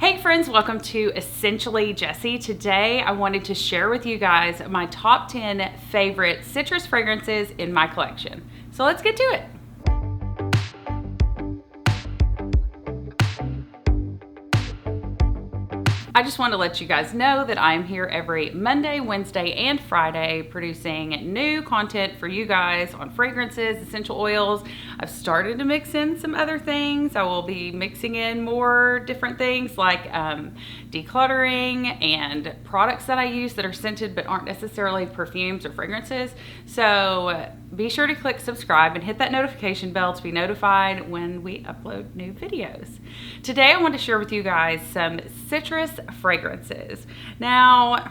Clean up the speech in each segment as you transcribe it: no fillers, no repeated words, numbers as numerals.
Hey friends, welcome to Essentially Jessi. Today I wanted to share with you guys my top 10 favorite citrus fragrances in my collection. So let's get to it. I just want to let you guys know that I am here every Monday, Wednesday, and Friday producing new content for you guys on fragrances, essential oils. I've started to mix in some other things. I will be mixing in more different things like decluttering and products that I use that are scented but aren't necessarily perfumes or fragrances. So be sure to click subscribe and hit that notification bell to be notified when we upload new videos. Today I want to share with you guys some citrus fragrances. Now,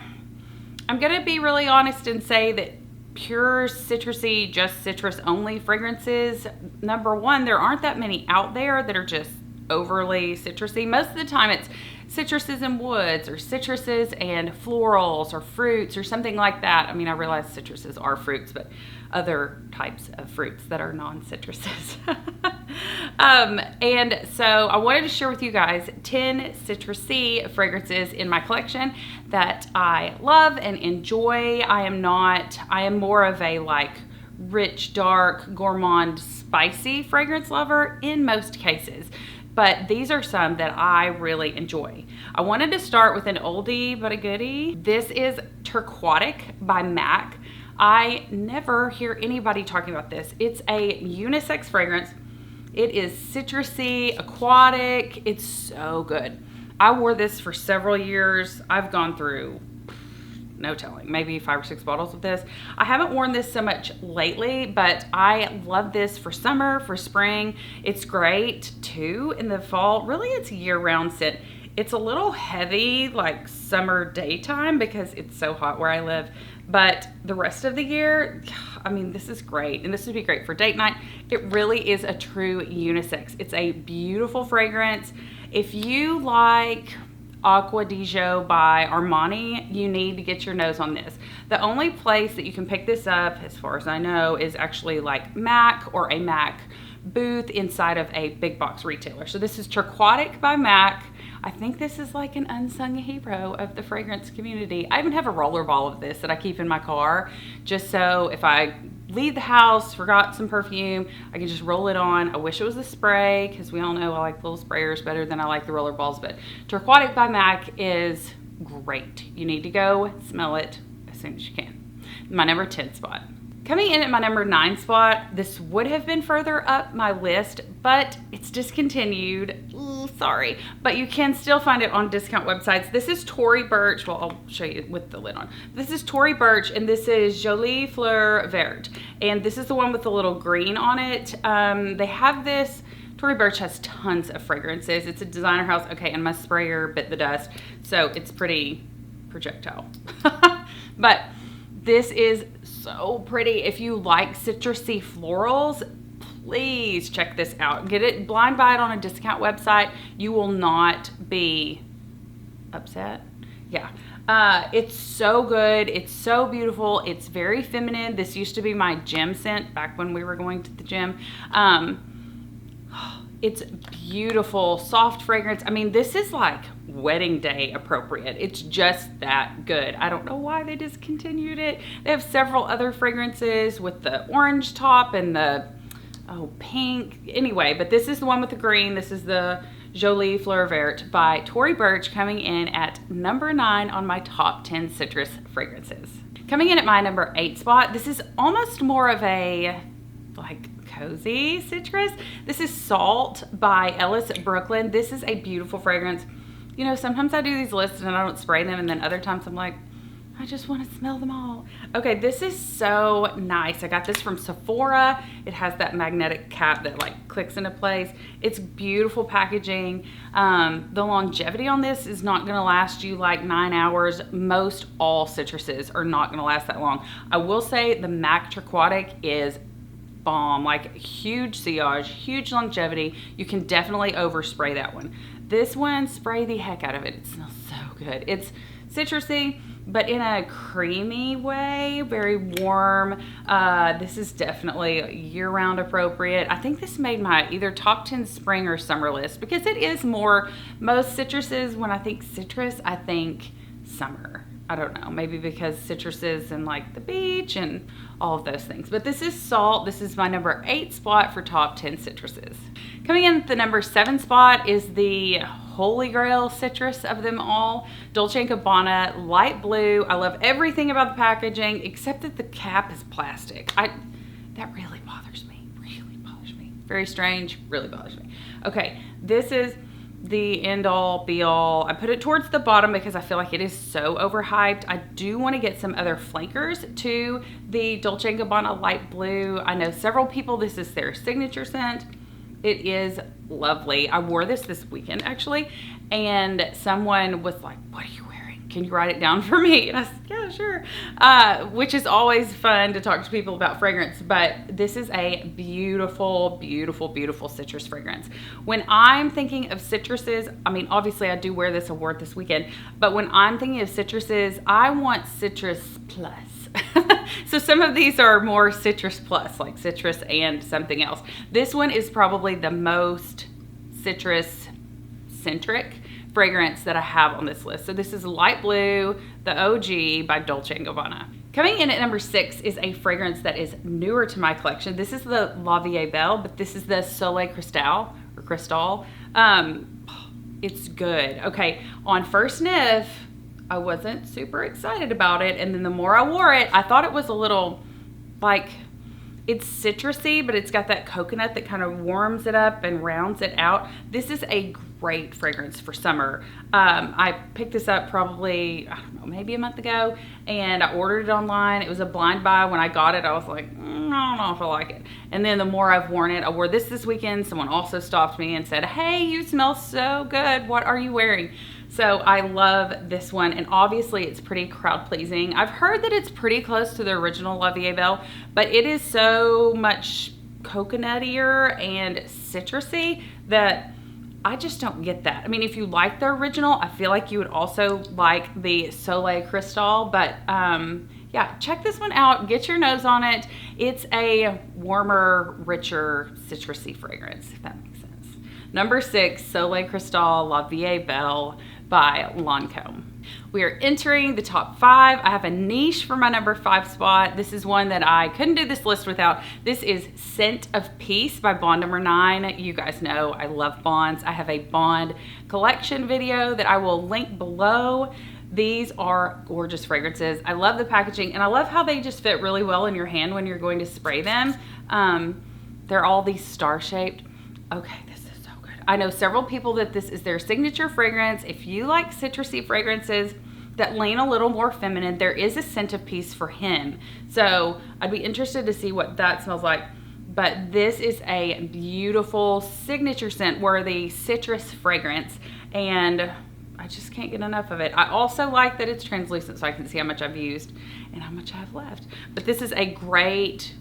I'm going to be really honest and say that pure citrusy, just citrus only fragrances, number one, there aren't that many out there that are just overly citrusy. Most of the time it's citruses and woods or citruses and florals or fruits or something like that. I mean, I realize citruses are fruits, but other types of fruits that are non-citruses. And so I wanted to share with you guys 10 citrusy fragrances in my collection that I love and enjoy. I am more of a like rich, dark, gourmand, spicy fragrance lover in most cases. But these are some that I really enjoy. I wanted to start with an oldie but a goodie. This is Turquoise by MAC. I never hear anybody talking about this. It's a unisex fragrance. It is citrusy, aquatic. It's so good. I wore this for several years. I've gone through, no telling, maybe 5 or 6 bottles of this. I haven't worn this so much lately, but I love this for summer, for spring. It's great too in the fall. Really, it's a year-round scent. It's a little heavy like summer daytime because it's so hot where I live. But the rest of the year, I mean, this is great. And this would be great for date night. It really is a true unisex. It's a beautiful fragrance. If you like Acqua di Gio by Armani, you need to get your nose on this. The only place that you can pick this up, as far as I know, is actually like MAC or a MAC booth inside of a big box retailer. So this is Turquoise by MAC. I think this is like an unsung hero of the fragrance community. I even have a roller ball of this that I keep in my car just so if I leave the house, forgot some perfume, I can just roll it on. I wish it was a spray because we all know I like little sprayers better than I like the roller balls, but Turquoise by MAC is great. You need to go smell it as soon as you can. My number 10 spot. Coming in at my number 9 spot, this would have been further up my list, but it's discontinued. Ooh, sorry. But you can still find it on discount websites. This is Tory Burch. Well, I'll show you with the lid on. This is Tory Burch, and this is Jolie Fleur Vert. And this is the one with the little green on it. They have this. Tory Burch has tons of fragrances. It's a designer house. Okay, and my sprayer bit the dust, so it's pretty projectile. But this is so pretty. If you like citrusy florals, please check this out. Get it, blind buy it on a discount website. You will not be upset. Yeah. It's so good. It's so beautiful. It's very feminine. This used to be my gym scent back when we were going to the gym. It's beautiful, soft fragrance. I mean, this is like wedding day appropriate. It's just that good. I don't know why they discontinued it. They have several other fragrances with the orange top and the pink. Anyway, but this is the one with the green. This is the Jolie Fleur Vert by Tory Burch, coming in at number 9 on my top 10 citrus fragrances. Coming in at my number 8 spot, this is almost more of a like cozy citrus. This is Salt by Ellis Brooklyn. This is a beautiful fragrance. You know, sometimes I do these lists and I don't spray them, and then other times I'm like, I just want to smell them all. Okay, this is so nice. I got this from Sephora. It has that magnetic cap that like clicks into place. It's beautiful packaging. The longevity on this is not going to last you like 9 hours. Most all citruses are not going to last that long. I will say the MAC Turquoise is bomb, like huge sillage, huge longevity. You can definitely overspray that one. This one, spray the heck out of it. It smells so good. It's citrusy, but in a creamy way, very warm. This is definitely year-round appropriate. I think this made my either top 10 spring or summer list because it is more, most citruses, when I think citrus, I think summer. I don't know, maybe because citruses and like the beach and all of those things. But this is Salt. This is my number 8 spot for top 10 citruses. Coming in at the number 7 spot is the holy grail citrus of them all, Dolce Gabbana Light Blue. I love everything about the packaging except that the cap is plastic. That really bothers me, Very strange, really bothers me. Okay, this is the end all be all. I put it towards the bottom because I feel like it is so overhyped. I do want to get some other flankers to the Dolce & Gabbana Light Blue. I know several people, this is their signature scent. It is lovely. I wore this weekend actually, and someone was like, what are you wearing? Can you write it down for me? And I said, yeah, sure. Which is always fun to talk to people about fragrance, but this is a beautiful, beautiful, beautiful citrus fragrance. When I'm thinking of citruses, I mean, obviously I do wear this, award this weekend, but when I'm thinking of citruses, I want citrus plus. So some of these are more citrus plus, like citrus and something else. This one is probably the most citrus centric fragrance that I have on this list. So this is Light Blue, the OG by Dolce & Gabbana. Coming in at number 6 is a fragrance that is newer to my collection. This is the Vie Belle, but this is the Soleil Cristal or Cristal. It's good. Okay, on first sniff, I wasn't super excited about it, and then the more I wore it, I thought it was a little like, it's citrusy, but it's got that coconut that kind of warms it up and rounds it out. This is a great fragrance for summer. I picked this up probably, I don't know, maybe a month ago, and I ordered it online. It was a blind buy. When I got it, I was like, I don't know if I like it. And then the more I've worn it, I wore this weekend. Someone also stopped me and said, hey, you smell so good. What are you wearing? So I love this one, and obviously it's pretty crowd pleasing. I've heard that it's pretty close to the original La Vie Belle, but it is so much coconuttier and citrusy that I just don't get that. I mean, if you like the original, I feel like you would also like the Soleil Cristal, but yeah, check this one out. Get your nose on it. It's a warmer, richer, citrusy fragrance, if that makes sense. Number 6, Soleil Cristal La Vie Belle by Lancôme. We are entering the top 5. I have a niche for my number 5 spot. This is one that I couldn't do this list without. This is Scent of Peace by Bond Number 9. You guys know I love bonds. I have a bond collection video that I will link below. These are gorgeous fragrances. I love the packaging, and I love how they just fit really well in your hand when you're going to spray them. They're all these star-shaped. Okay, I know several people that this is their signature fragrance. If you like citrusy fragrances that lean a little more feminine, there is a Scent of Peace for him. So I'd be interested to see what that smells like. But this is a beautiful signature scent worthy citrus fragrance, and I just can't get enough of it. I also like that it's translucent so I can see how much I've used and how much I have left. But this is a great,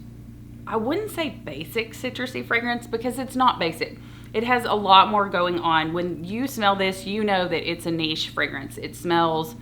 I wouldn't say basic citrusy fragrance because it's not basic. It has a lot more going on. When you smell this, you know that it's a niche fragrance. It smells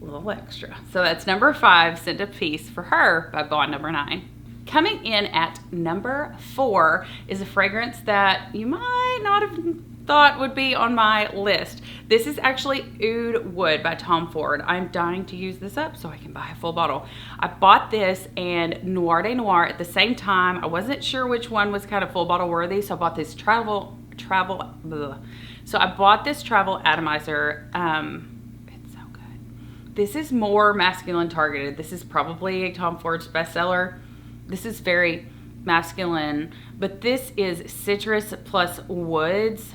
a little extra. So that's number 5, Scent of Peace for her by Bond Number 9. Coming in at number 4 is a fragrance that you might not have thought would be on my list. This is actually Oud Wood by Tom Ford. I'm dying to use this up so I can buy a full bottle. I bought this and Noir de Noir at the same time. I wasn't sure which one was kind of full bottle worthy, so I bought this travel atomizer. It's so good. This is more masculine targeted. This is probably Tom Ford's bestseller. This is very masculine, but this is citrus plus woods.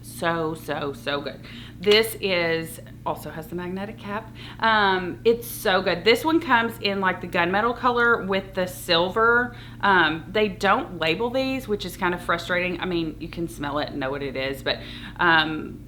So good. So good. This is also has the magnetic cap. It's so good. This one comes in like the gunmetal color with the silver. They don't label these, which is kind of frustrating. I mean, you can smell it and know what it is, but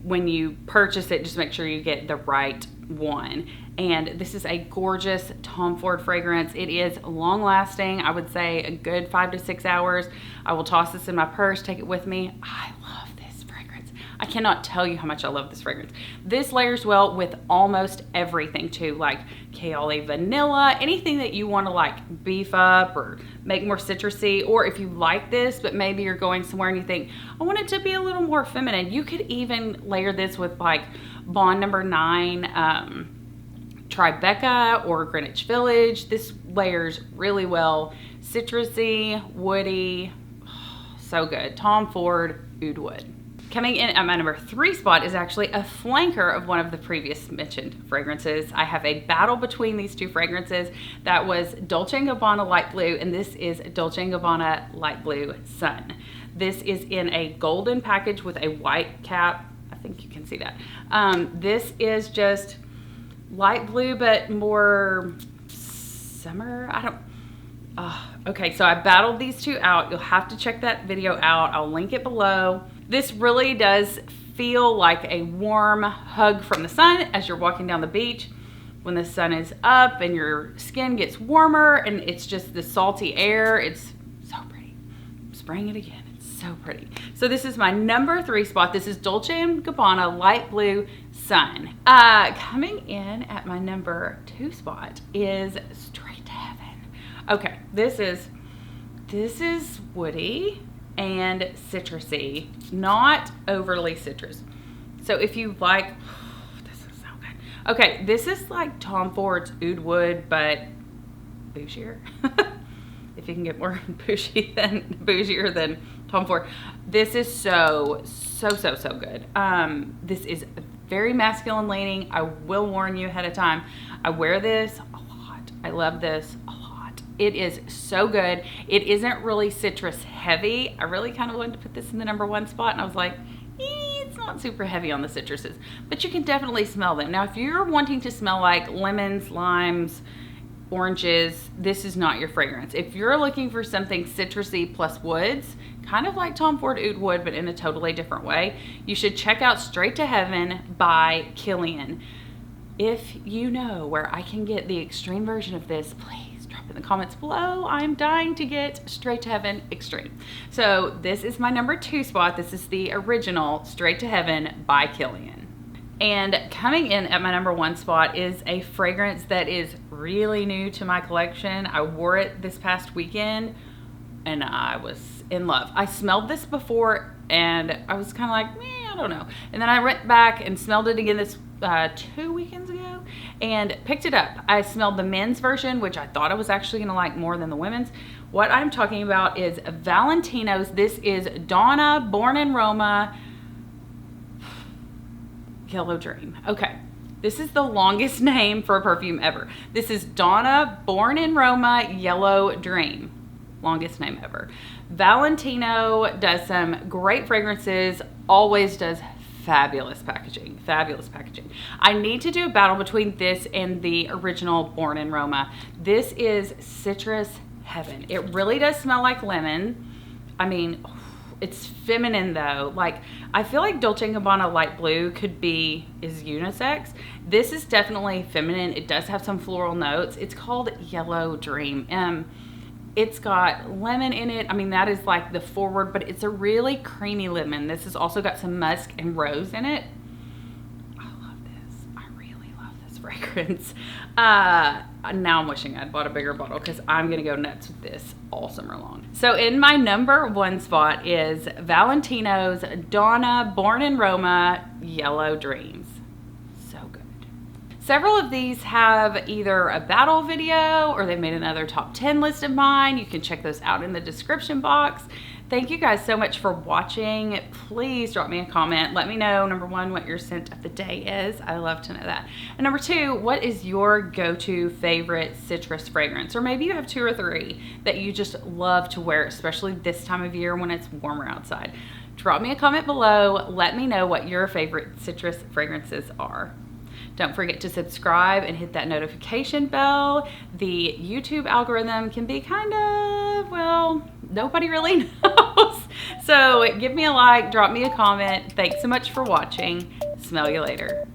when you purchase it, just make sure you get the right one. And this is a gorgeous Tom Ford fragrance. It is long lasting. I would say a good 5 to 6 hours. I will toss this in my purse, take it with me. I love this fragrance. I cannot tell you how much I love this fragrance. This layers well with almost everything too, like Kaoli vanilla, anything that you want to like beef up or make more citrusy, or if you like this, but maybe you're going somewhere and you think, I want it to be a little more feminine, you could even layer this with like Bond Number 9, Tribeca or Greenwich Village. This layers really well. Citrusy, woody, so good. Tom Ford Oud Wood. Coming in at my number 3 spot is actually a flanker of one of the previous mentioned fragrances. I have a battle between these two fragrances. That was Dolce & Gabbana Light Blue, and this is Dolce & Gabbana Light Blue Sun. This is in a golden package with a white cap. I think you can see that. This is just light blue, but more summer. Okay, so I battled these two out. You'll have to check that video out. I'll link it below. This really does feel like a warm hug from the sun as you're walking down the beach when the sun is up and your skin gets warmer and it's just the salty air. It's so pretty. I'm spraying it again. It's so pretty. So this is my number 3 spot. This is Dolce & Gabbana Light Blue Sun. Coming in at my number 2 spot is Straight to Heaven. Okay, this is woody and citrusy, not overly citrus. So if you like, this is so good. Okay, this is like Tom Ford's Oud Wood, but bougier. If you can get more bougier than Tom Ford. This is so good. This is very masculine leaning. I will warn you ahead of time. I wear this a lot. I love this a lot. It is so good. It isn't really citrus heavy. I really kind of wanted to put this in the number 1 spot, and I was like, it's not super heavy on the citruses, but you can definitely smell them. Now, if you're wanting to smell like lemons, limes, oranges, this is not your fragrance. If you're looking for something citrusy plus woods, kind of like Tom Ford Oud Wood, but in a totally different way, you should check out Straight to Heaven by Kilian. If you know where I can get the extreme version of this, please drop in the comments below. I'm dying to get Straight to Heaven Extreme. So this is my number 2 spot. This is the original Straight to Heaven by Kilian. And coming in at my number 1 spot is a fragrance that is really new to my collection. I wore it this past weekend and I was in love. I smelled this before and I was kind of like, I don't know. And then I went back and smelled it again this 2 weekends ago and picked it up. I smelled the men's version, which I thought I was actually gonna like more than the women's. What I'm talking about is Valentino's. This is Donna Born in Roma Yellow Dream. Okay, this is the longest name for a perfume ever. This is Donna Born in Roma Yellow Dream. Longest name ever. Valentino does some great fragrances, always does fabulous packaging, I need to do a battle between this and the original Born in Roma. This is citrus heaven. It really does smell like lemon. I mean, it's feminine though. Like, I feel like Dolce & Gabbana Light Blue is unisex. This is definitely feminine. It does have some floral notes. It's called Yellow Dream. It's got lemon in it. I mean, that is like the forward, but it's a really creamy lemon. This has also got some musk and rose in it. I love this. I really love this fragrance. Now I'm wishing I'd bought a bigger bottle because I'm gonna go nuts with this all summer long. So in my number 1 spot is Valentino's Donna Born in Roma Yellow Dreams. So good. Several of these have either a battle video or they've made another top 10 list of mine. You can check those out in the description box. Thank you guys so much for watching. Please drop me a comment. Let me know, number 1, what your scent of the day is. I love to know that. And number 2, what is your go-to favorite citrus fragrance? Or maybe you have 2 or 3 that you just love to wear, especially this time of year when it's warmer outside. Drop me a comment below. Let me know what your favorite citrus fragrances are. Don't forget to subscribe and hit that notification bell. The YouTube algorithm can be kind of, well, nobody really knows. So give me a like, drop me a comment. Thanks so much for watching. Smell you later.